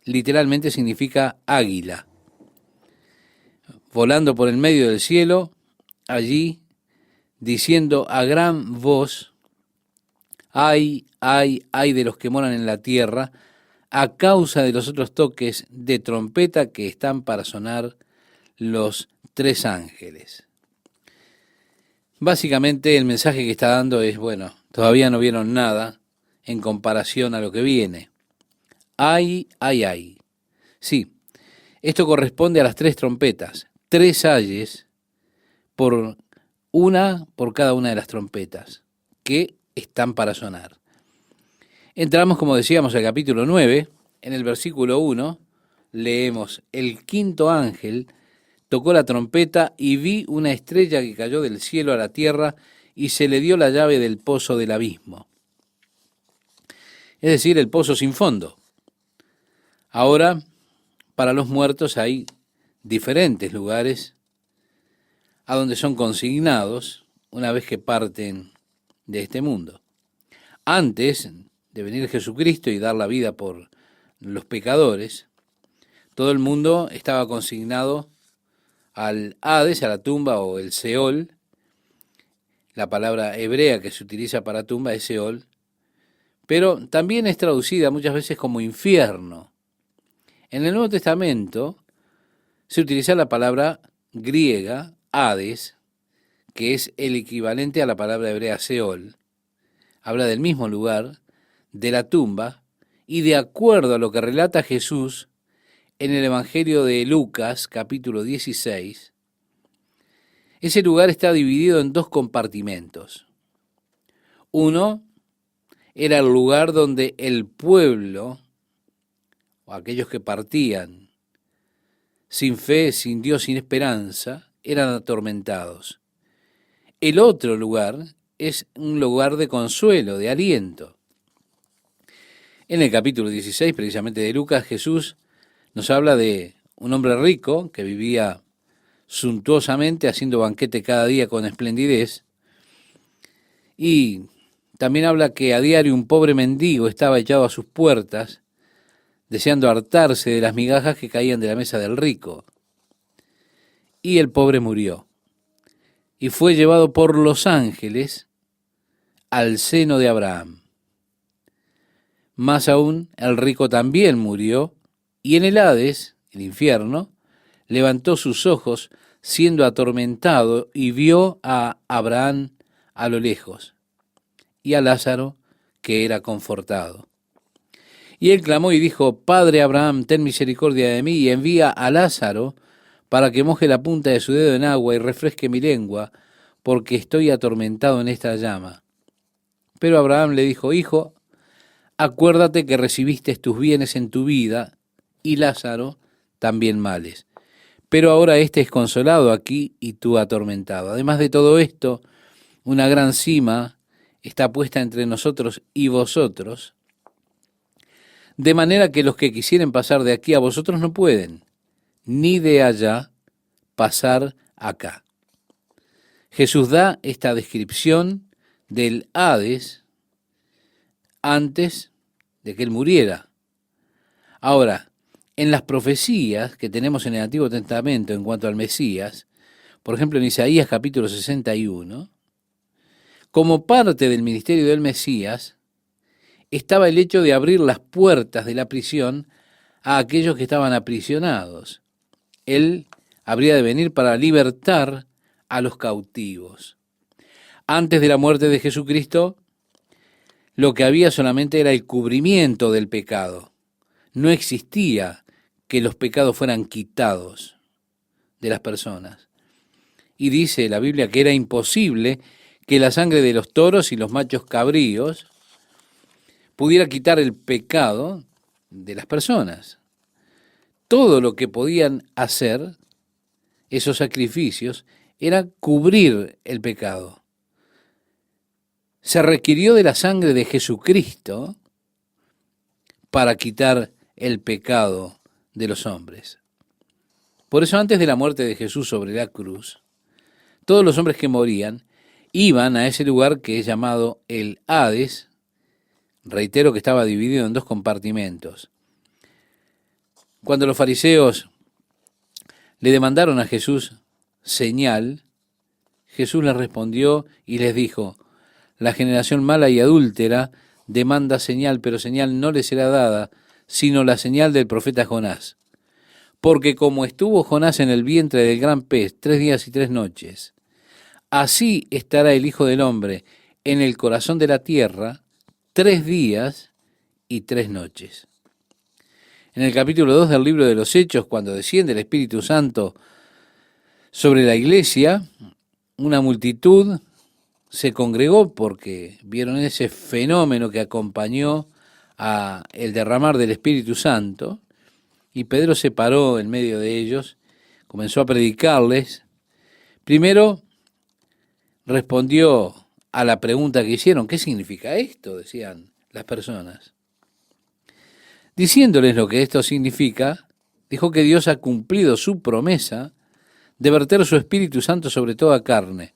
literalmente significa águila. Volando por el medio del cielo, allí, diciendo a gran voz, ay, ay, ay de los que moran en la tierra, a causa de los otros toques de trompeta que están para sonar los 3 ángeles. Básicamente el mensaje que está dando es, bueno, todavía no vieron nada, en comparación a lo que viene. Ay, ay, ay. Sí, esto corresponde a las 3 trompetas, 3 ayes por cada una de las trompetas que están para sonar. Entramos, como decíamos, al capítulo 9. En el versículo 1 leemos: el quinto ángel tocó la trompeta y vi una estrella que cayó del cielo a la tierra y se le dio la llave del pozo del abismo. Es decir, el pozo sin fondo. Ahora, para los muertos hay diferentes lugares a donde son consignados una vez que parten de este mundo. Antes de venir Jesucristo y dar la vida por los pecadores, todo el mundo estaba consignado al Hades, a la tumba, o el Seol. La palabra hebrea que se utiliza para tumba es Seol, pero también es traducida muchas veces como infierno. En el Nuevo Testamento se utiliza la palabra griega Hades, que es el equivalente a la palabra hebrea Seol. Habla del mismo lugar, de la tumba, y de acuerdo a lo que relata Jesús en el Evangelio de Lucas, capítulo 16, ese lugar está dividido en 2 compartimentos. Uno era el lugar donde el pueblo, o aquellos que partían sin fe, sin Dios, sin esperanza, eran atormentados. El otro lugar es un lugar de consuelo, de aliento. En el capítulo 16, precisamente de Lucas, Jesús nos habla de un hombre rico que vivía suntuosamente, haciendo banquete cada día con esplendidez, y también habla que a diario un pobre mendigo estaba echado a sus puertas, deseando hartarse de las migajas que caían de la mesa del rico. Y el pobre murió, y fue llevado por los ángeles al seno de Abraham. Más aún, el rico también murió, y en el Hades, el infierno, levantó sus ojos siendo atormentado y vio a Abraham a lo lejos y a Lázaro que era confortado. Y él clamó y dijo: Padre Abraham, ten misericordia de mí y envía a Lázaro para que moje la punta de su dedo en agua y refresque mi lengua, porque estoy atormentado en esta llama. Pero Abraham le dijo: Hijo, acuérdate que recibiste tus bienes en tu vida y Lázaro también males. Pero ahora éste es consolado aquí y tú atormentado. Además de todo esto, una gran cima está puesta entre nosotros y vosotros, de manera que los que quisieren pasar de aquí a vosotros no pueden, ni de allá pasar acá. Jesús da esta descripción del Hades antes de que él muriera. Ahora, en las profecías que tenemos en el Antiguo Testamento en cuanto al Mesías, por ejemplo en Isaías capítulo 61, como parte del ministerio del Mesías, estaba el hecho de abrir las puertas de la prisión a aquellos que estaban aprisionados. Él habría de venir para libertar a los cautivos. Antes de la muerte de Jesucristo, lo que había solamente era el cubrimiento del pecado. No existía que los pecados fueran quitados de las personas. Y dice la Biblia que era imposible que la sangre de los toros y los machos cabríos pudiera quitar el pecado de las personas. Todo lo que podían hacer esos sacrificios era cubrir el pecado. Se requirió de la sangre de Jesucristo para quitar el pecado de los hombres. Por eso, antes de la muerte de Jesús sobre la cruz, todos los hombres que morían iban a ese lugar que es llamado el Hades. Reitero que estaba dividido en 2 compartimentos. Cuando los fariseos le demandaron a Jesús señal, Jesús les respondió y les dijo: la generación mala y adúltera demanda señal, pero señal no le será dada, sino la señal del profeta Jonás. Porque como estuvo Jonás en el vientre del gran pez 3 días y 3 noches, así estará el Hijo del Hombre en el corazón de la tierra 3 días y 3 noches. En el capítulo 2 del libro de los Hechos, cuando desciende el Espíritu Santo sobre la iglesia, una multitud se congregó porque vieron ese fenómeno que acompañó a el derramar del Espíritu Santo, y Pedro se paró en medio de ellos, comenzó a predicarles. Primero respondió a la pregunta que hicieron: ¿qué significa esto?, decían las personas. Diciéndoles lo que esto significa, dijo que Dios ha cumplido su promesa de verter su Espíritu Santo sobre toda carne.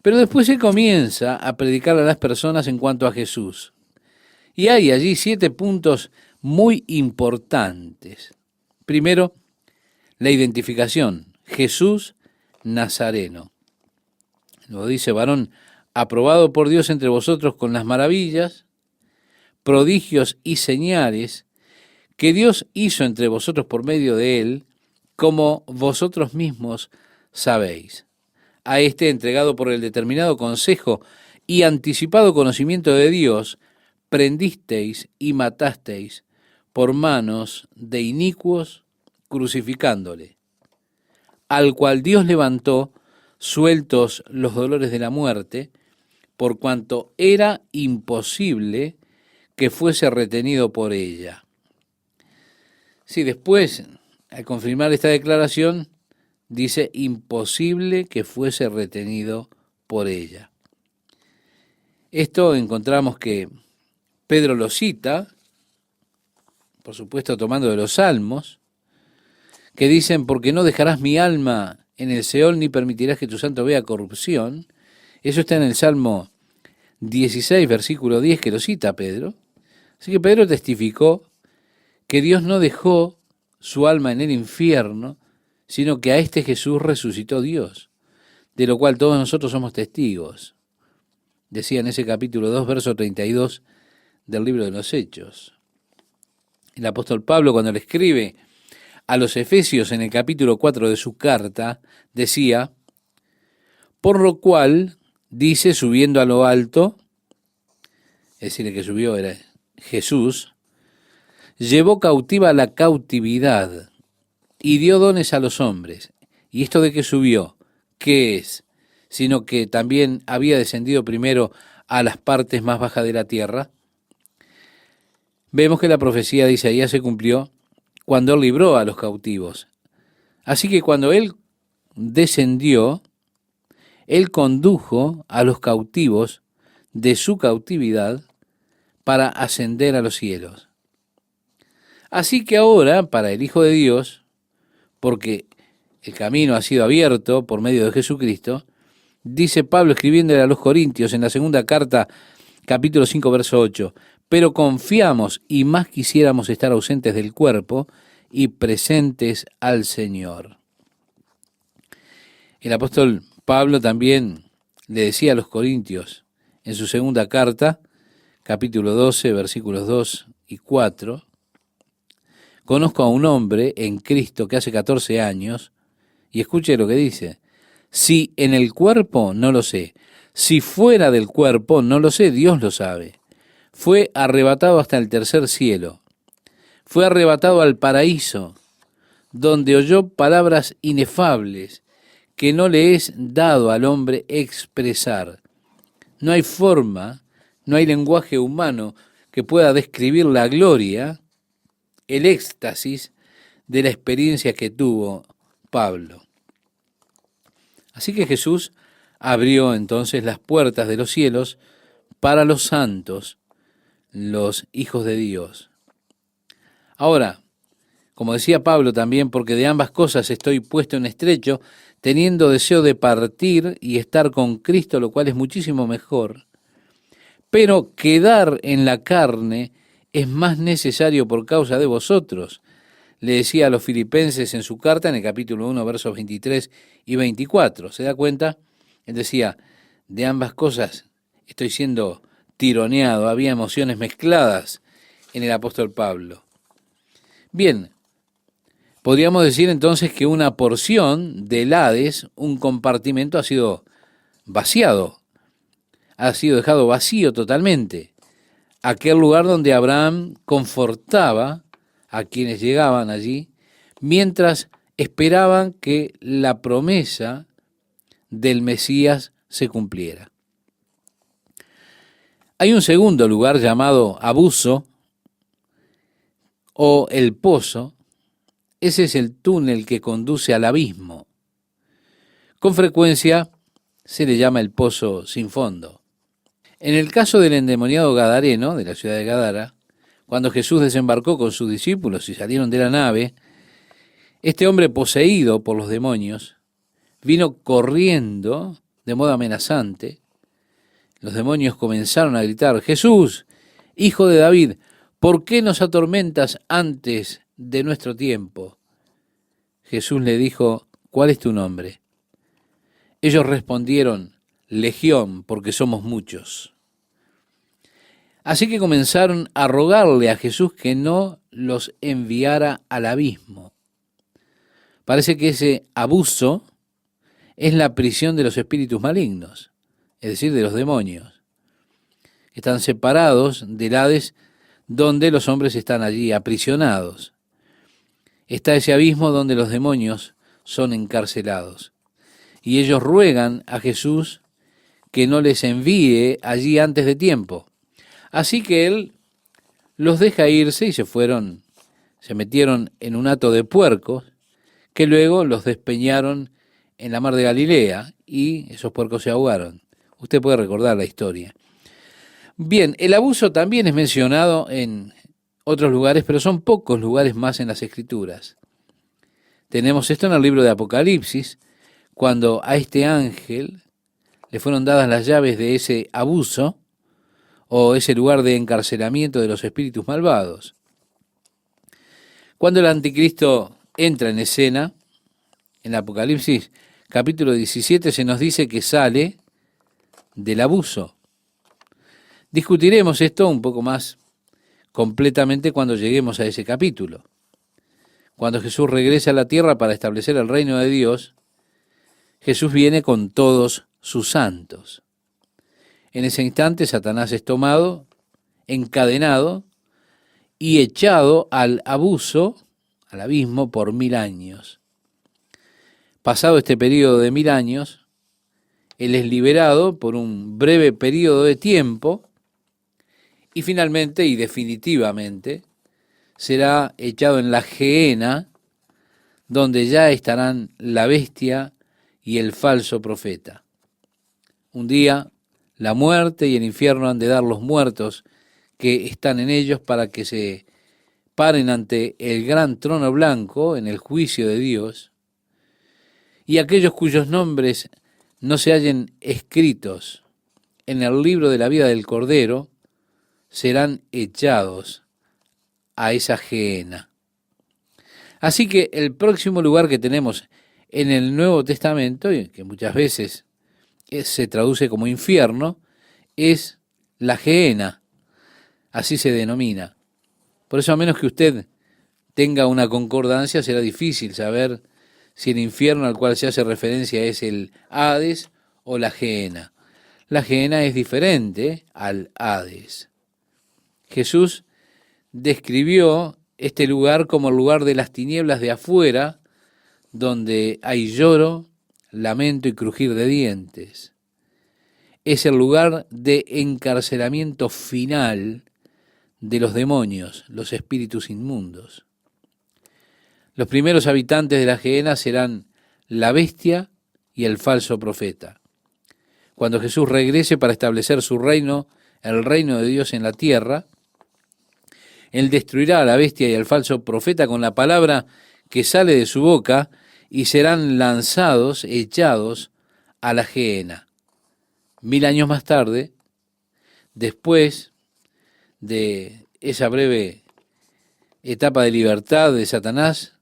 Pero después se comienza a predicar a las personas en cuanto a Jesús. Y hay allí 7 puntos muy importantes. Primero, la identificación: Jesús Nazareno. Lo dice: varón aprobado por Dios entre vosotros con las maravillas, prodigios y señales que Dios hizo entre vosotros por medio de él, como vosotros mismos sabéis. A este, entregado por el determinado consejo y anticipado conocimiento de Dios, prendisteis y matasteis por manos de inicuos, crucificándole, al cual Dios levantó, sueltos los dolores de la muerte, por cuanto era imposible que fuese retenido por ella. Sí, después, al confirmar esta declaración, dice: imposible que fuese retenido por ella. Esto encontramos que Pedro lo cita, por supuesto tomando de los Salmos, que dicen: porque no dejarás mi alma en el Seol, ni permitirás que tu santo vea corrupción. Eso está en el Salmo 16, versículo 10, que lo cita Pedro. Así que Pedro testificó que Dios no dejó su alma en el infierno, sino que a este Jesús resucitó Dios, de lo cual todos nosotros somos testigos. Decía en ese capítulo 2, verso 32 del libro de los Hechos. El apóstol Pablo, cuando le escribe a los Efesios en el capítulo 4 de su carta, decía: por lo cual, dice, subiendo a lo alto, es decir, el que subió era Jesús, llevó cautiva la cautividad y dio dones a los hombres. ¿Y esto de que subió, qué es? Sino que también había descendido primero a las partes más bajas de la tierra. Vemos que la profecía de Isaías se cumplió cuando él libró a los cautivos. Así que cuando él descendió, él condujo a los cautivos de su cautividad para ascender a los cielos. Así que ahora, para el Hijo de Dios, porque el camino ha sido abierto por medio de Jesucristo, dice Pablo escribiéndole a los Corintios en la segunda carta, capítulo 5, verso 8, pero confiamos y más quisiéramos estar ausentes del cuerpo y presentes al Señor. El apóstol Pablo también le decía a los Corintios en su segunda carta, capítulo 12, versículos 2 y 4, conozco a un hombre en Cristo que hace 14 años, y escuche lo que dice: si en el cuerpo, no lo sé; si fuera del cuerpo, no lo sé, Dios lo sabe. Fue arrebatado hasta el tercer cielo, fue arrebatado al paraíso, donde oyó palabras inefables que no le es dado al hombre expresar. No hay forma, no hay lenguaje humano que pueda describir la gloria, el éxtasis de la experiencia que tuvo Pablo. Así que Jesús abrió entonces las puertas de los cielos para los santos, los hijos de Dios. Ahora, como decía Pablo también, porque de ambas cosas estoy puesto en estrecho, teniendo deseo de partir y estar con Cristo, lo cual es muchísimo mejor. Pero quedar en la carne es más necesario por causa de vosotros, le decía a los filipenses en su carta, en el capítulo 1, versos 23 y 24. ¿Se da cuenta? Él decía: de ambas cosas estoy siendo tironeado. Había emociones mezcladas en el apóstol Pablo. Bien, podríamos decir entonces que una porción del Hades, un compartimento, ha sido vaciado, ha sido dejado vacío totalmente. aquel lugar donde Abraham confortaba a quienes llegaban allí, mientras esperaban que la promesa del Mesías se cumpliera. Hay un segundo lugar llamado Abuso o el Pozo. Ese es el túnel que conduce al abismo. Con frecuencia se le llama el pozo sin fondo. En el caso del endemoniado gadareno, de la ciudad de Gadara, cuando Jesús desembarcó con sus discípulos y salieron de la nave, este hombre poseído por los demonios vino corriendo de modo amenazante. Los demonios comenzaron a gritar: Jesús, hijo de David, ¿por qué nos atormentas antes de nuestro tiempo? Jesús le dijo: ¿cuál es tu nombre? Ellos respondieron: Legión, porque somos muchos. Así que comenzaron a rogarle a Jesús que no los enviara al abismo. Parece que ese abuso es la prisión de los espíritus malignos, es decir, de los demonios. Están separados del Hades, donde los hombres están allí aprisionados. Está ese abismo donde los demonios son encarcelados. Y ellos ruegan a Jesús que no les envíe allí antes de tiempo. Así que él los deja irse y se metieron en un hato de puercos, que luego los despeñaron en la mar de Galilea, y esos puercos se ahogaron. Usted puede recordar la historia. Bien, el abuso también es mencionado en otros lugares, pero son pocos lugares más en las Escrituras. Tenemos esto en el libro de Apocalipsis, cuando a este ángel le fueron dadas las llaves de ese abuso, o ese lugar de encarcelamiento de los espíritus malvados. Cuando el anticristo entra en escena, en Apocalipsis capítulo 17 se nos dice que sale del abuso. Discutiremos esto un poco más completamente cuando lleguemos a ese capítulo. Cuando Jesús regresa a la tierra para establecer el reino de Dios, Jesús viene con todos sus santos. En ese instante Satanás es tomado, encadenado y echado al abuso, al abismo, por 1000 años. Pasado este periodo de 1000 años, él es liberado por un breve periodo de tiempo y finalmente y definitivamente será echado en la gehenna, donde ya estarán la bestia y el falso profeta. Un día la muerte y el infierno han de dar los muertos que están en ellos para que se paren ante el gran trono blanco en el juicio de Dios, y aquellos cuyos nombres no se hallen escritos en el libro de la vida del Cordero serán echados a esa gehenna. Así que el próximo lugar que tenemos en el Nuevo Testamento, y que muchas veces se traduce como infierno, es la gehenna, así se denomina. Por eso, a menos que usted tenga una concordancia, será difícil saber si el infierno al cual se hace referencia es el Hades o la gehenna. La gehenna es diferente al Hades. Jesús describió este lugar como el lugar de las tinieblas de afuera, donde hay lloro, lamento y crujir de dientes. Es el lugar de encarcelamiento final de los demonios, los espíritus inmundos. Los primeros habitantes de la gehenna serán la bestia y el falso profeta. Cuando Jesús regrese para establecer su reino, el reino de Dios en la tierra, Él destruirá a la bestia y al falso profeta con la palabra que sale de su boca, y serán lanzados, echados a la gehenna. 1000 años más tarde, después de esa breve etapa de libertad de Satanás,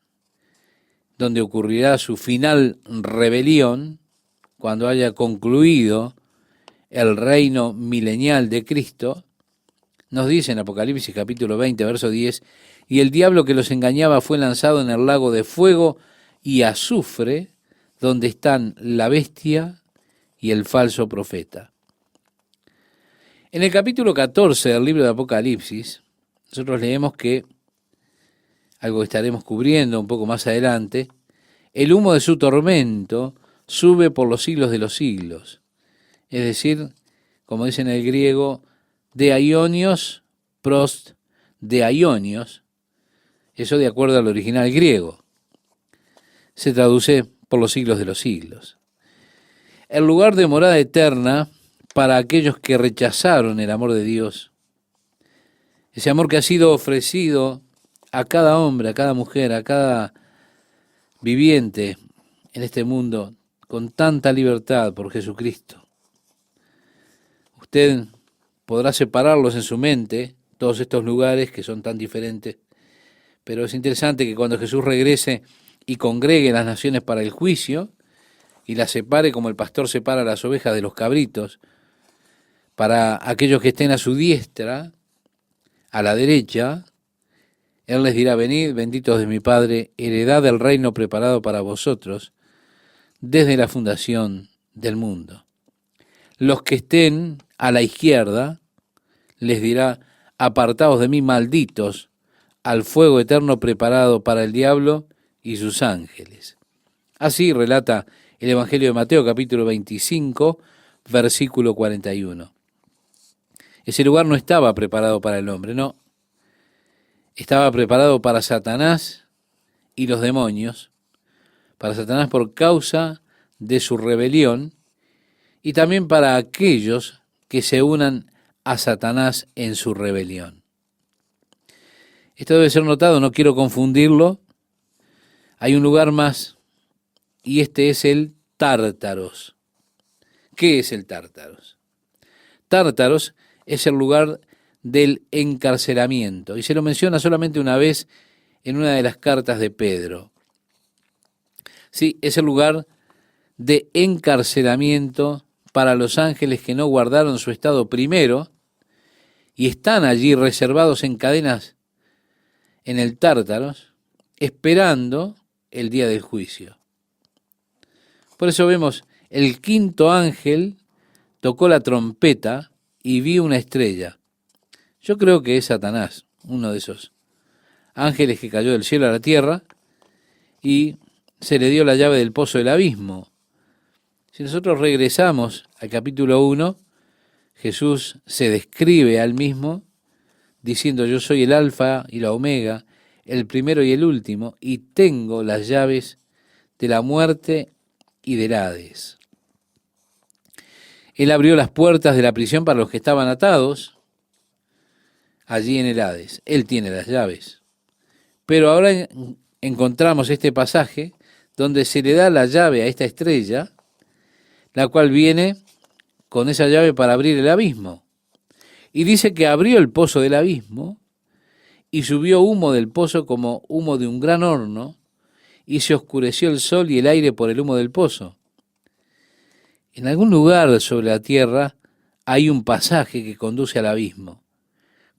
donde ocurrirá su final rebelión, cuando haya concluido el reino milenial de Cristo, nos dice en Apocalipsis capítulo 20, verso 10, y el diablo que los engañaba fue lanzado en el lago de fuego y azufre, donde están la bestia y el falso profeta. En el capítulo 14 del libro de Apocalipsis, nosotros leemos que, algo que estaremos cubriendo un poco más adelante, el humo de su tormento sube por los siglos de los siglos. Es decir, como dice en el griego, de aionios, prost de aionios, eso de acuerdo al original griego. Se traduce por los siglos de los siglos. El lugar de morada eterna para aquellos que rechazaron el amor de Dios, ese amor que ha sido ofrecido a cada hombre, a cada mujer, a cada viviente en este mundo con tanta libertad por Jesucristo. Usted podrá separarlos en su mente, todos estos lugares que son tan diferentes, pero es interesante que cuando Jesús regrese y congregue las naciones para el juicio y las separe como el pastor separa las ovejas de los cabritos, para aquellos que estén a su diestra, a la derecha, Él les dirá: venid, benditos de mi Padre, heredad del reino preparado para vosotros desde la fundación del mundo. Los que estén a la izquierda, les dirá: apartaos de mí, malditos, al fuego eterno preparado para el diablo y sus ángeles. Así relata el Evangelio de Mateo, capítulo 25, versículo 41. Ese lugar no estaba preparado para el hombre, no. Estaba preparado para Satanás y los demonios, para Satanás por causa de su rebelión, y también para aquellos que se unan a Satanás en su rebelión. Esto debe ser notado, no quiero confundirlo. Hay un lugar más, y este es el Tártaros. ¿Qué es el Tártaros? Tártaros es el lugar del encarcelamiento, y se lo menciona solamente una vez en una de las cartas de Pedro. Sí, es el lugar de encarcelamiento para los ángeles que no guardaron su estado primero y están allí reservados en cadenas en el Tártaros, esperando el día del juicio. Por eso vemos, el quinto ángel tocó la trompeta y vi una estrella. Yo creo que es Satanás, uno de esos ángeles que cayó del cielo a la tierra y se le dio la llave del pozo del abismo. Si nosotros regresamos al capítulo 1, Jesús se describe al mismo diciendo: yo soy el alfa y la omega, el primero y el último, y tengo las llaves de la muerte y del Hades. Él abrió las puertas de la prisión para los que estaban atados allí en el Hades. Él tiene las llaves. Pero ahora encontramos este pasaje donde se le da la llave a esta estrella, la cual viene con esa llave para abrir el abismo. Y dice que abrió el pozo del abismo y subió humo del pozo como humo de un gran horno, y se oscureció el sol y el aire por el humo del pozo. En algún lugar sobre la tierra hay un pasaje que conduce al abismo.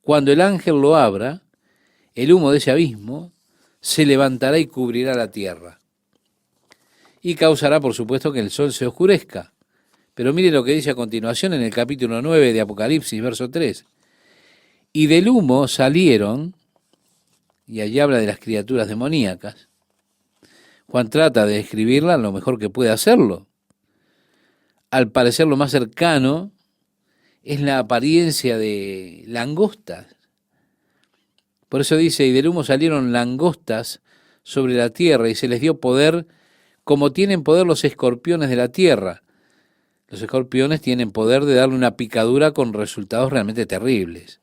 Cuando el ángel lo abra, el humo de ese abismo se levantará y cubrirá la tierra. Y causará, por supuesto, que el sol se oscurezca. Pero mire lo que dice a continuación en el capítulo 9 de Apocalipsis, verso 3. Y del humo salieron, y allí habla de las criaturas demoníacas. Juan trata de describirla lo mejor que puede hacerlo. Al parecer lo más cercano es la apariencia de langostas. Por eso dice: y del humo salieron langostas sobre la tierra, y se les dio poder como tienen poder los escorpiones de la tierra. Los escorpiones tienen poder de darle una picadura con resultados realmente terribles.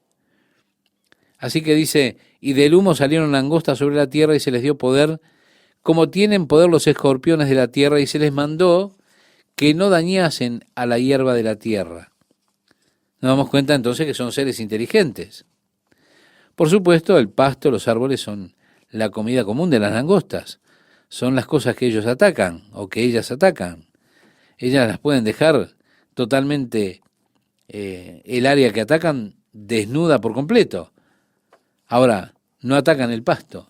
Así que dice: y del humo salieron langostas sobre la tierra, y se les dio poder como tienen poder los escorpiones de la tierra, y se les mandó que no dañasen a la hierba de la tierra. Nos damos cuenta entonces que son seres inteligentes. Por supuesto, el pasto, los árboles son la comida común de las langostas. Son las cosas que ellos atacan o que ellas atacan. Ellas las pueden dejar totalmente el área que atacan desnuda por completo. Ahora, no atacan el pasto.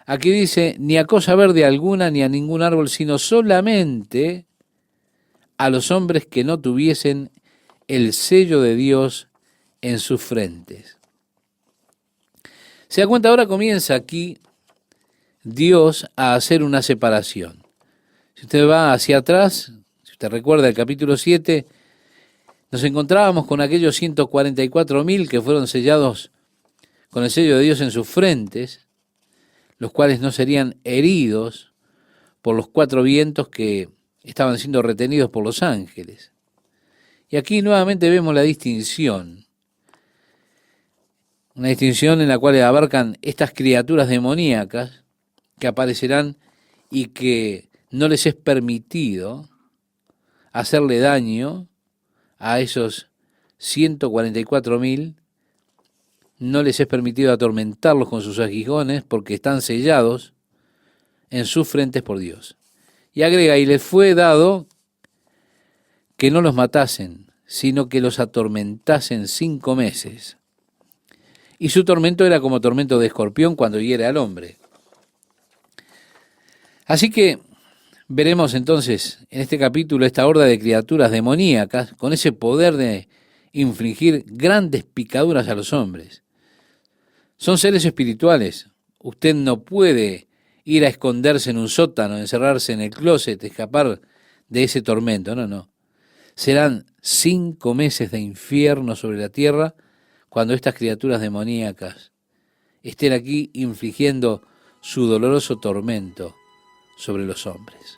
Aquí dice: ni a cosa verde alguna, ni a ningún árbol, sino solamente a los hombres que no tuviesen el sello de Dios en sus frentes. Se da cuenta, ahora comienza aquí Dios a hacer una separación. Si usted va hacia atrás, si usted recuerda el capítulo 7, nos encontrábamos con aquellos 144.000 que fueron sellados con el sello de Dios en sus frentes, los cuales no serían heridos por los 4 vientos que estaban siendo retenidos por los ángeles. Y aquí nuevamente vemos la distinción, una distinción en la cual abarcan estas criaturas demoníacas que aparecerán y que no les es permitido hacerle daño a esos 144.000, no les es permitido atormentarlos con sus aguijones porque están sellados en sus frentes por Dios. Y agrega, y les fue dado que no los matasen, sino que los atormentasen 5 meses. Y su tormento era como tormento de escorpión cuando hiere al hombre. Así que veremos entonces en este capítulo esta horda de criaturas demoníacas con ese poder de infligir grandes picaduras a los hombres. Son seres espirituales. Usted no puede ir a esconderse en un sótano, encerrarse en el closet, escapar de ese tormento. No. Serán 5 meses de infierno sobre la tierra cuando estas criaturas demoníacas estén aquí infligiendo su doloroso tormento sobre los hombres.